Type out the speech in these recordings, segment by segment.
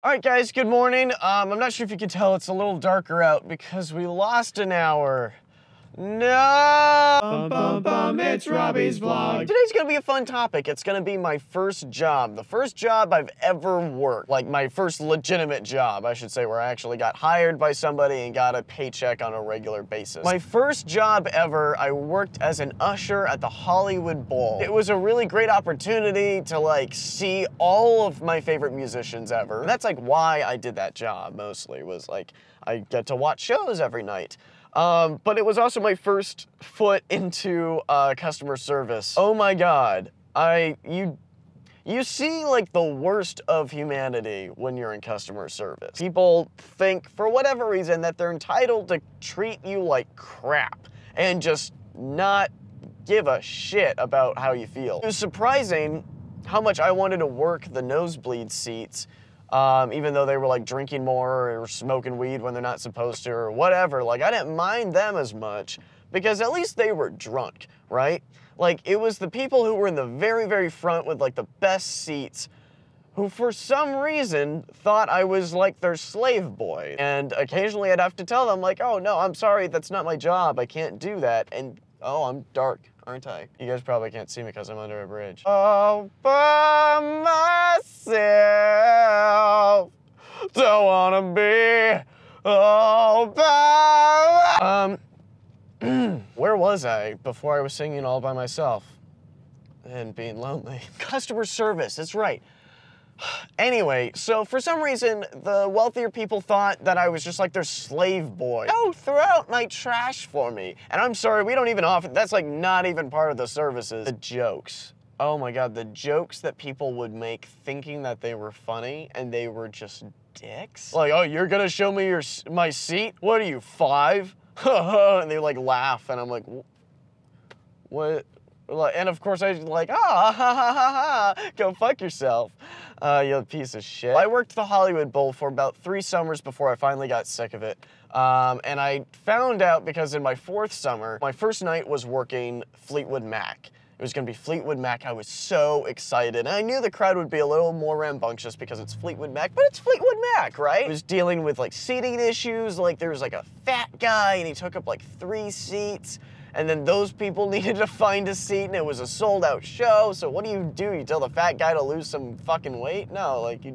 All right, guys, good morning. I'm not sure if you can tell, it's a little darker out because we lost an hour. No! It's Robbie's vlog. Today's gonna be a fun topic. It's gonna be my first job. The first job I've ever worked. Like my first legitimate job, I should say, where I actually got hired by somebody and got a paycheck on a regular basis. My first job ever, I worked as an usher at the Hollywood Bowl. It was a really great opportunity to like see all of my favorite musicians ever. That's like why I did that job mostly, was like I get to watch shows every night. But it was also my first foot into customer service. Oh my God, you see like the worst of humanity when you're in customer service. People think for whatever reason that they're entitled to treat you like crap and just not give a shit about how you feel. It was surprising how much I wanted to work the nosebleed seats. Even though they were like drinking more or smoking weed when they're not supposed to or whatever, like I didn't mind them as much because at least they were drunk, right? Like it was the people who were in the very, very front with like the best seats who for some reason thought I was like their slave boy. And occasionally I'd have to tell them like, oh no, I'm sorry, that's not my job, I can't do that. And oh, I'm dark, aren't I? You guys probably can't see me because I'm under a bridge. All by myself, don't wanna be all by where was I before I was singing all by myself and being lonely? Customer service, that's right. Anyway, so for some reason, the wealthier people thought that I was just like their slave boy. Oh, throw out my trash for me. And I'm sorry, we don't even offer, that's like not even part of the services. The jokes. Oh my God, the jokes that people would make thinking that they were funny and they were just dicks. Like, oh, you're gonna show me my seat? What are you, 5? And they like laugh and I'm like, what? And of course I was like, ha ha ha ha, go fuck yourself, you piece of shit. I worked the Hollywood Bowl for about 3 summers before I finally got sick of it. And I found out because in my 4th summer, my first night was working Fleetwood Mac. It was gonna be Fleetwood Mac. I was so excited. And I knew the crowd would be a little more rambunctious because it's Fleetwood Mac, but it's Fleetwood Mac, right? I was dealing with like seating issues. Like there was like a fat guy and he took up like 3 seats. And then those people needed to find a seat and it was a sold out show. So what do? You tell the fat guy to lose some fucking weight? No, like I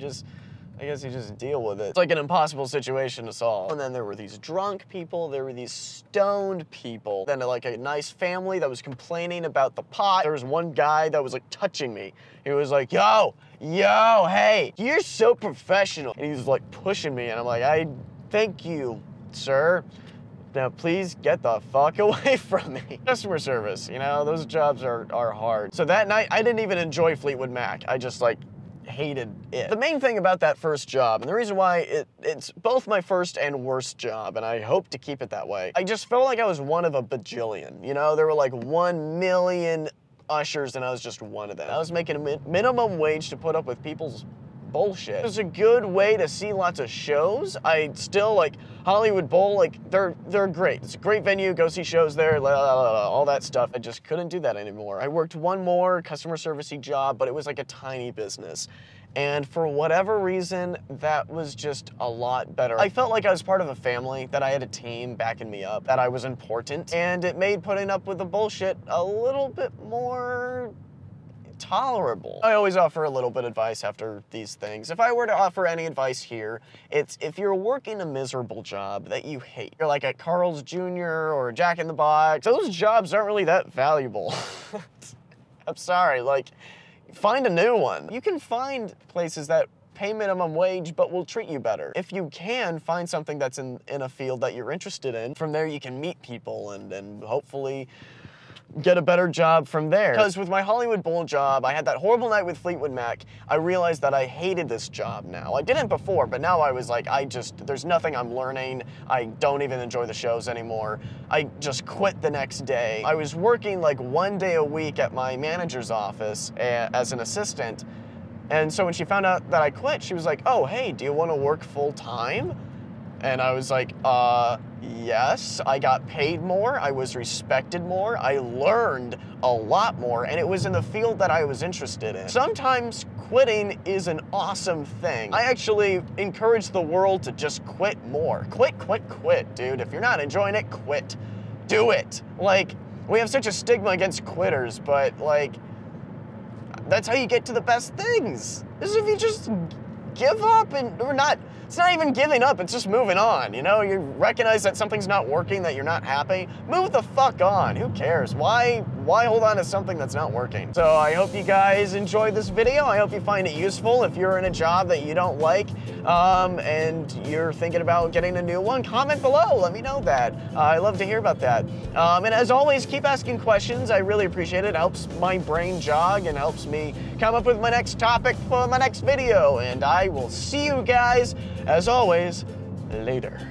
guess you just deal with it. It's like an impossible situation to solve. And then there were these drunk people, there were these stoned people. Then like a nice family that was complaining about the pot. There was one guy that was like touching me. He was like, yo, hey, you're so professional. And he was like pushing me and I'm like, thank you, sir. Now please get the fuck away from me. Customer service, you know, those jobs are hard. So that night, I didn't even enjoy Fleetwood Mac. I just like hated it. The main thing about that first job, and the reason why it's both my first and worst job, and I hope to keep it that way, I just felt like I was one of a bajillion. You know, there were like 1 million ushers and I was just one of them. I was making a minimum wage to put up with people's bullshit. It was a good way to see lots of shows. I still like Hollywood Bowl, like they're great. It's a great venue, go see shows there, all that stuff. I just couldn't do that anymore. I worked one more customer servicey job, but it was like a tiny business. And for whatever reason, that was just a lot better. I felt like I was part of a family, that I had a team backing me up, that I was important, and it made putting up with the bullshit a little bit more tolerable. I always offer a little bit of advice after these things. If I were to offer any advice here, it's if you're working a miserable job that you hate, you're like at Carl's Jr. or Jack in the Box, those jobs aren't really that valuable. I'm sorry, like, find a new one. You can find places that pay minimum wage but will treat you better. If you can, find something that's in a field that you're interested in. From there you can meet people and hopefully get a better job from there. Because with my Hollywood Bowl job, I had that horrible night with Fleetwood Mac. I realized that I hated this job now. I didn't before, but now I was like, there's nothing I'm learning. I don't even enjoy the shows anymore. I just quit the next day. I was working like 1 day a week at my manager's office as an assistant. And so when she found out that I quit, she was like, oh, hey, do you want to work full time? And I was like, yes. I got paid more, I was respected more, I learned a lot more, and it was in the field that I was interested in. Sometimes quitting is an awesome thing. I actually encourage the world to just quit more. Quit, dude. If you're not enjoying it, quit. Do it. Like, we have such a stigma against quitters, but like, that's how you get to the best things. Is if you just give up it's not even giving up, it's just moving on, you know? You recognize that something's not working, that you're not happy, move the fuck on. Who cares? Why hold on to something that's not working? So I hope you guys enjoyed this video. I hope you find it useful. If you're in a job that you don't like, and you're thinking about getting a new one, comment below, let me know that. I love to hear about that. And as always, keep asking questions. I really appreciate it. It helps my brain jog and helps me come up with my next topic for my next video. And I will see you guys, as always, later.